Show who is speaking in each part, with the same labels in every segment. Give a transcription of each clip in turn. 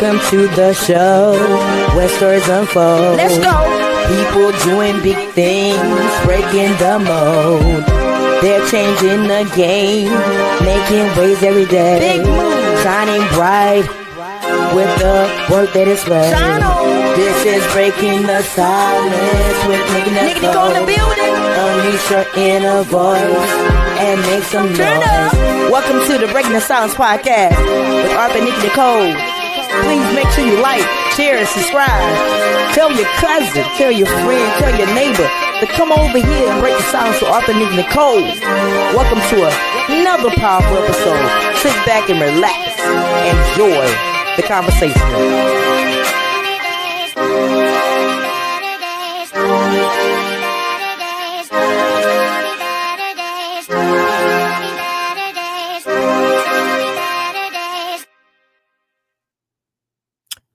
Speaker 1: Welcome to the show where stories unfold.
Speaker 2: Let's go.
Speaker 1: People doing big things, breaking the mold. They're changing the game, making waves every day.
Speaker 2: Big move.
Speaker 1: Shining bright with the work that is right.
Speaker 2: Shine on.
Speaker 1: This is breaking the silence with Nicky
Speaker 2: Nico in the building.
Speaker 1: Unleash your inner voice and make some
Speaker 2: Turn
Speaker 1: noise.
Speaker 2: up. Welcome to the Breaking the Silence podcast with Arthur and Nicky Nicole. Please make sure you like, share, and subscribe. Tell your cousin, tell your friend, tell your neighbor to come over here and break the silence with Arthur and Nicky Nicole. Welcome to another powerful episode. Sit back and relax. Enjoy the conversation.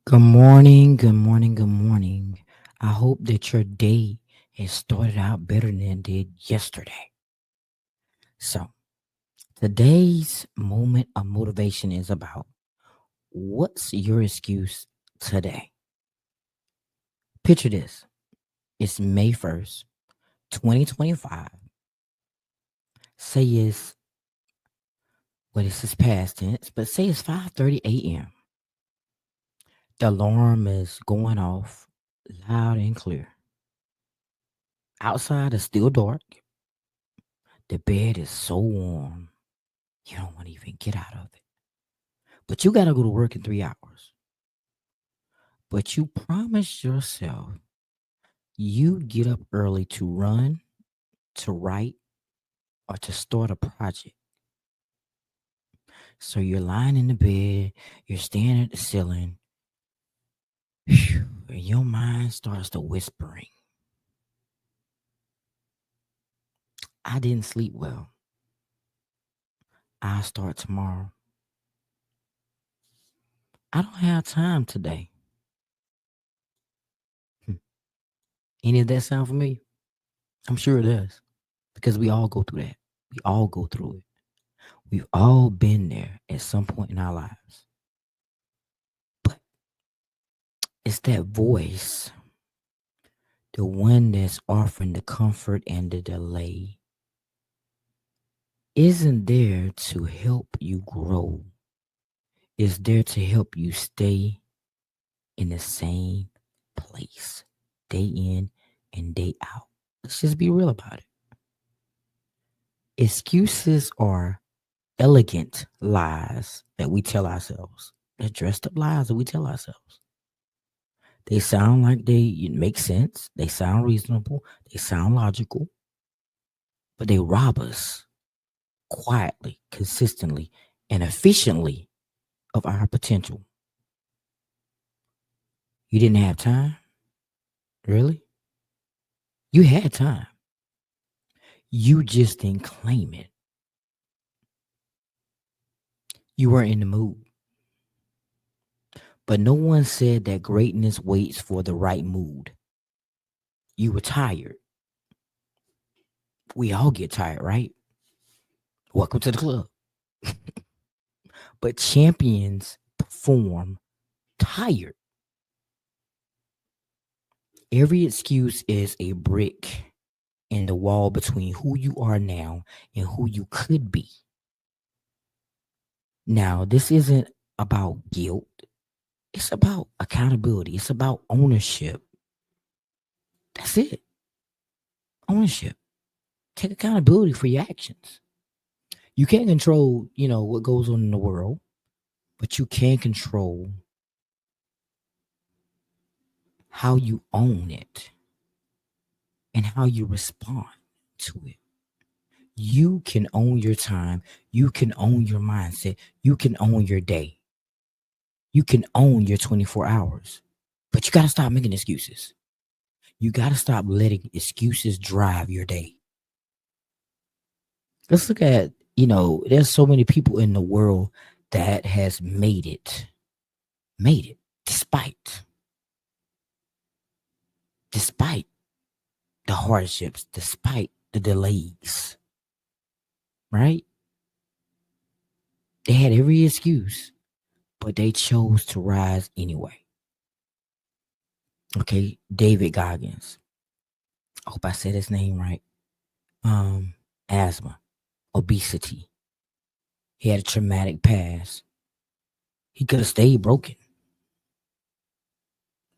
Speaker 1: Good morning, good morning, good morning. I hope that your day has started out better than it did yesterday. So, today's moment of motivation is about what's your excuse today? Picture this. It's May 1st, 2025. Say it's, this is past tense, but say it's 5:30 a.m. The alarm is going off loud and clear. Outside is still dark. The bed is so warm, you don't want to even get out of it. But you got to go to work in 3 hours. But you promised yourself you'd get up early to run, to write, or to start a project. So you're lying in the bed, you're staring at the ceiling, and your mind starts to whispering. I didn't sleep well. I'll start tomorrow. I don't have time today. Any of that sound familiar? I'm sure it does. Because we all go through that. We all go through it. We've all been there at some point in our lives. But it's that voice, the one that's offering the comfort and the delay, isn't there to help you grow. It's there to help you stay in the same place, day in and day out. Let's just be real about it. Excuses are elegant lies that we tell ourselves. They're dressed up lies that we tell ourselves. They sound like they make sense. They sound reasonable. They sound logical. But they rob us quietly, consistently, and efficiently of our potential. You didn't have time? Really? You had time. You just didn't claim it. You weren't in the mood. But no one said that greatness waits for the right mood. You were tired. We all get tired, right? Welcome to the club. But champions perform tired. Every excuse is a brick in the wall between who you are now and who you could be. Now, this isn't about guilt. It's about accountability. It's about ownership. That's it. Ownership. Take accountability for your actions. You can't control, what goes on in the world, but you can control how you own it and how you respond to it. You can own your time. You can own your mindset. You can own your day. You can own your 24 hours. But you got to stop making excuses. You got to stop letting excuses drive your day. Let's look at, there's so many people in the world that has made it despite the hardships, despite the delays, right? They had every excuse, but they chose to rise anyway. Okay, David Goggins. I hope I said his name right. Asthma, obesity. He had a traumatic past. He could have stayed broken.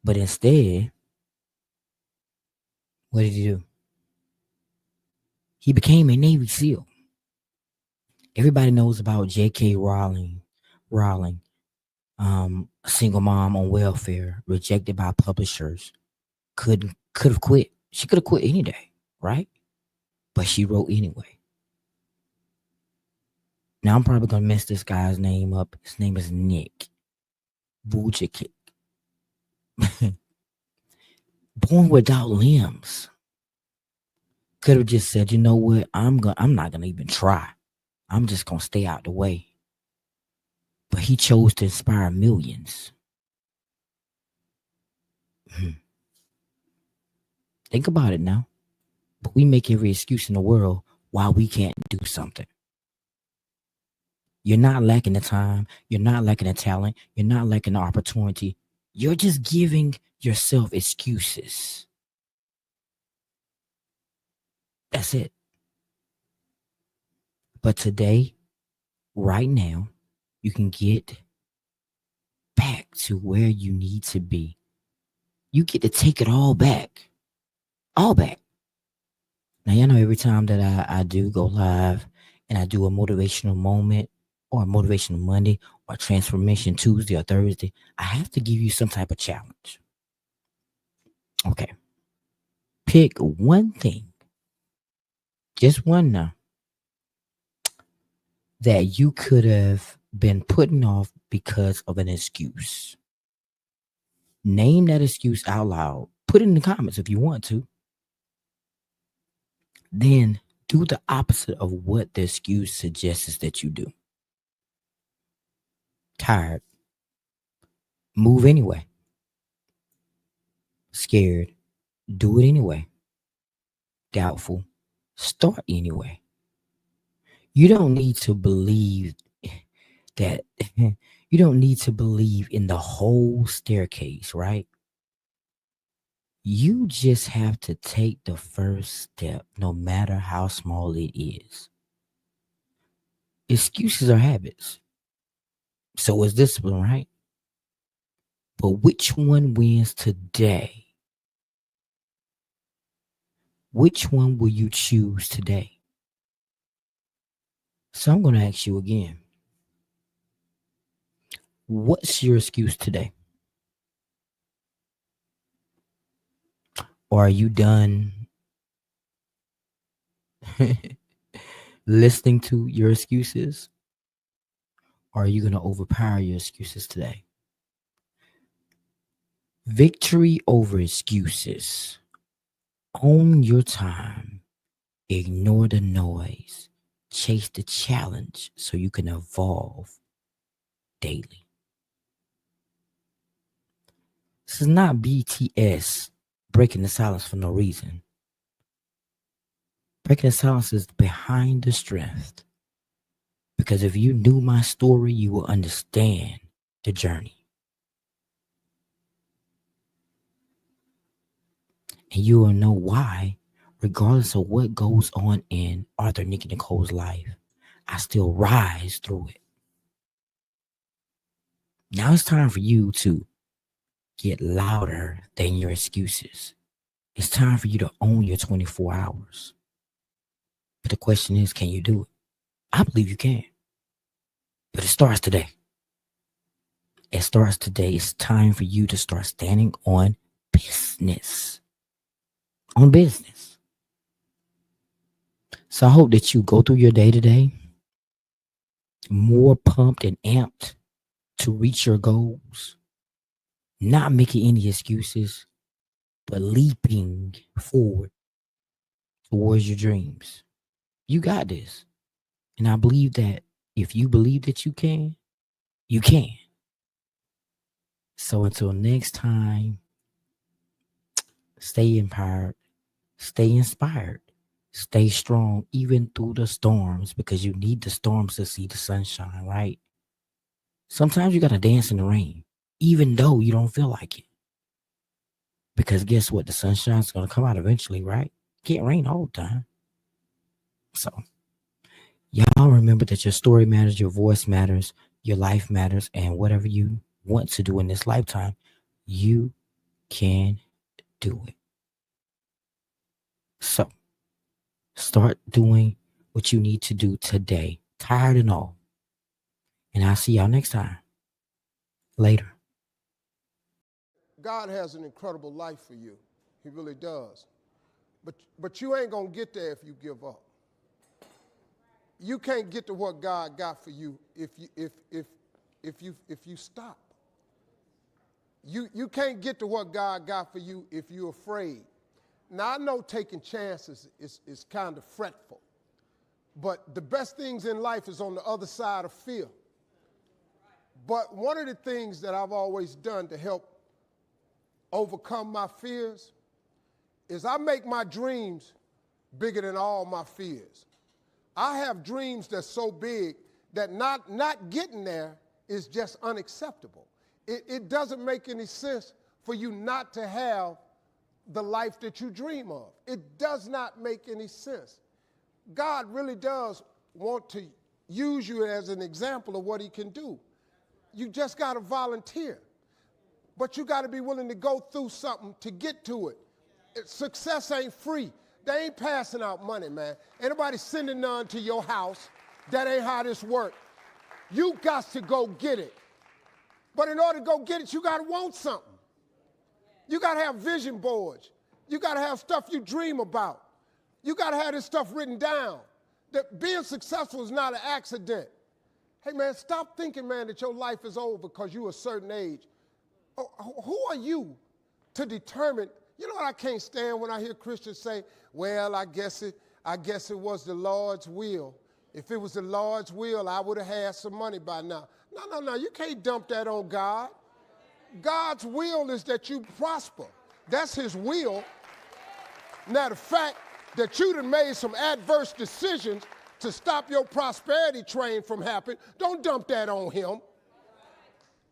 Speaker 1: But instead, what did he do? He became a Navy SEAL. Everybody knows about J.K. Rowling, a single mom on welfare, rejected by publishers, could have quit. She could have quit any day, right? But she wrote anyway. Now I'm probably gonna mess this guy's name up. His name is Nick Vujicic. Born without limbs. Could have just said, you know what? I'm not gonna even try. I'm just gonna stay out the way. But he chose to inspire millions. Think about it now. But we make every excuse in the world why we can't do something. You're not lacking the time. You're not lacking the talent. You're not lacking the opportunity. You're just giving yourself excuses. That's it. But today, right now, you can get back to where you need to be. You get to take it all back. All back. Now, you know, every time that I do go live and I do a motivational moment or a motivational Monday or transformation Tuesday or Thursday, I have to give you some type of challenge. Okay. Pick one thing, just one now, that you could have been putting off because of an excuse. Name that excuse out loud. Put it in the comments if you want to. Then do the opposite of what the excuse suggests that you do. Tired. Move anyway. Scared. Do it anyway. Doubtful. Start anyway. You don't need to believe that. You don't need to believe in the whole staircase, right? You just have to take the first step, no matter how small it is. Excuses are habits. So is discipline, right? But which one wins today? Which one will you choose today? So I'm going to ask you again. What's your excuse today? Or are you done listening to your excuses? Or are you going to overpower your excuses today? Victory over excuses. Own your time. Ignore the noise. Chase the challenge so you can evolve daily. This is not BTS breaking the silence for no reason. Breaking the silence is behind the strength. Because if you knew my story, you will understand the journey. And you will know why, regardless of what goes on in Arthur Nikki Nicole's life, I still rise through it. Now it's time for you to get louder than your excuses. It's time for you to own your 24 hours. But the question is, can you do it? I believe you can. But it starts today. It starts today. It's time for you to start standing on business. On business. So I hope that you go through your day today more pumped and amped to reach your goals. Not making any excuses, but leaping forward towards your dreams. You got this. And I believe that if you believe that you can, you can. So until next time, stay empowered, stay inspired, stay strong, even through the storms, because you need the storms to see the sunshine, right? Sometimes you got to dance in the rain, even though you don't feel like it. Because guess what? The sunshine's going to come out eventually, right? Can't rain all the time. So, y'all remember that your story matters, your voice matters, your life matters, and whatever you want to do in this lifetime, you can do it. So, start doing what you need to do today, tired and all. And I'll see y'all next time. Later.
Speaker 3: God has an incredible life for you. He really does. But you ain't going to get there if you give up. You can't get to what God got for you if you stop. You can't get to what God got for you if you're afraid. Now, I know taking chances is kind of fretful, but the best things in life is on the other side of fear. But one of the things that I've always done to help overcome my fears is I make my dreams bigger than all my fears. I have dreams that's so big that not getting there is just unacceptable. It doesn't make any sense for you not to have the life that you dream of. It does not make any sense. God really does want to use you as an example of what he can do. You just got to volunteer. But you got to be willing to go through something to get to it. Success ain't free. They ain't passing out money, man. Anybody sending none to your house. That ain't how this works. You got to go get it. But in order to go get it, you got to want something. You got to have vision boards. You got to have stuff you dream about. You got to have this stuff written down. That being successful is not an accident. Hey, man, stop thinking, man, that your life is over because you're a certain age. Who are you to determine? You know what I can't stand when I hear Christians say, well, I guess it was the Lord's will. If it was the Lord's will, I would have had some money by now. No, you can't dump that on God. God's will is that you prosper. That's his will. Now, the fact that you done made some adverse decisions to stop your prosperity train from happening, don't dump that on him.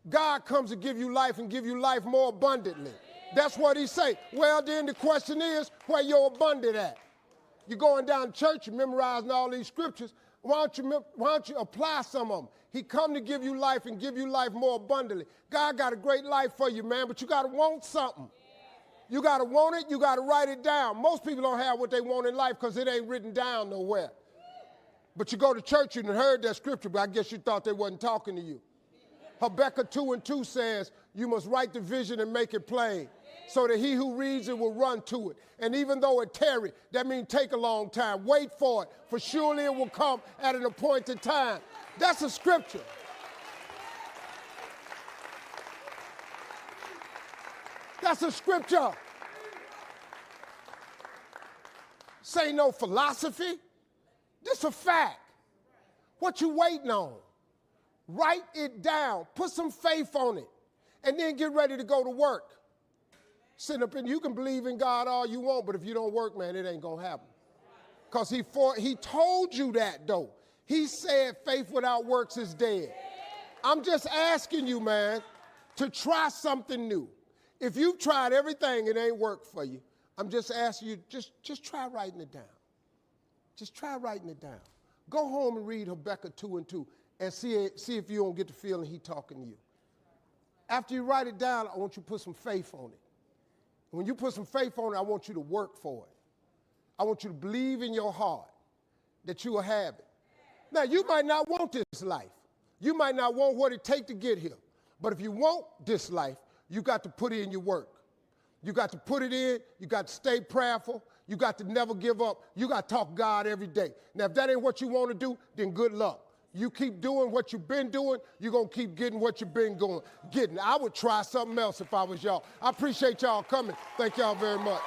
Speaker 3: God comes to give you life and give you life more abundantly. That's what he say. Well, then the question is, where your abundant at? You're going down to church, you're memorizing all these scriptures. Why don't you apply some of them? He come to give you life and give you life more abundantly. God got a great life for you, man, but you got to want something. You got to want it, you got to write it down. Most people don't have what they want in life because it ain't written down nowhere. But you go to church and heard that scripture, but I guess you thought they wasn't talking to you. Habakkuk 2:2 says, you must write the vision and make it plain so that he who reads it will run to it. And even though it tarry, that means take a long time. Wait for it, for surely it will come at an appointed time. That's a scripture. That's a scripture. Say no philosophy. This a fact. What you waiting on? Write it down. Put some faith on it. And then get ready to go to work. Sit up and you can believe in God all you want, but if you don't work, man, it ain't going to happen. Because he told you that, though. He said faith without works is dead. I'm just asking you, man, to try something new. If you've tried everything, it ain't worked for you. I'm just asking you, just try writing it down. Just try writing it down. Go home and read Habakkuk 2:2 and see if you don't get the feeling he's talking to you. After you write it down, I want you to put some faith on it. When you put some faith on it, I want you to work for it. I want you to believe in your heart that you will have it. Now, you might not want this life. You might not want what it takes to get here. But if you want this life, you got to put in your work. You got to put it in. You got to stay prayerful. You got to never give up. You got to talk God every day. Now, if that ain't what you want to do, then good luck. You keep doing what you've been doing, you're going to keep getting what you've been getting. I would try something else if I was y'all. I appreciate y'all coming. Thank y'all very much.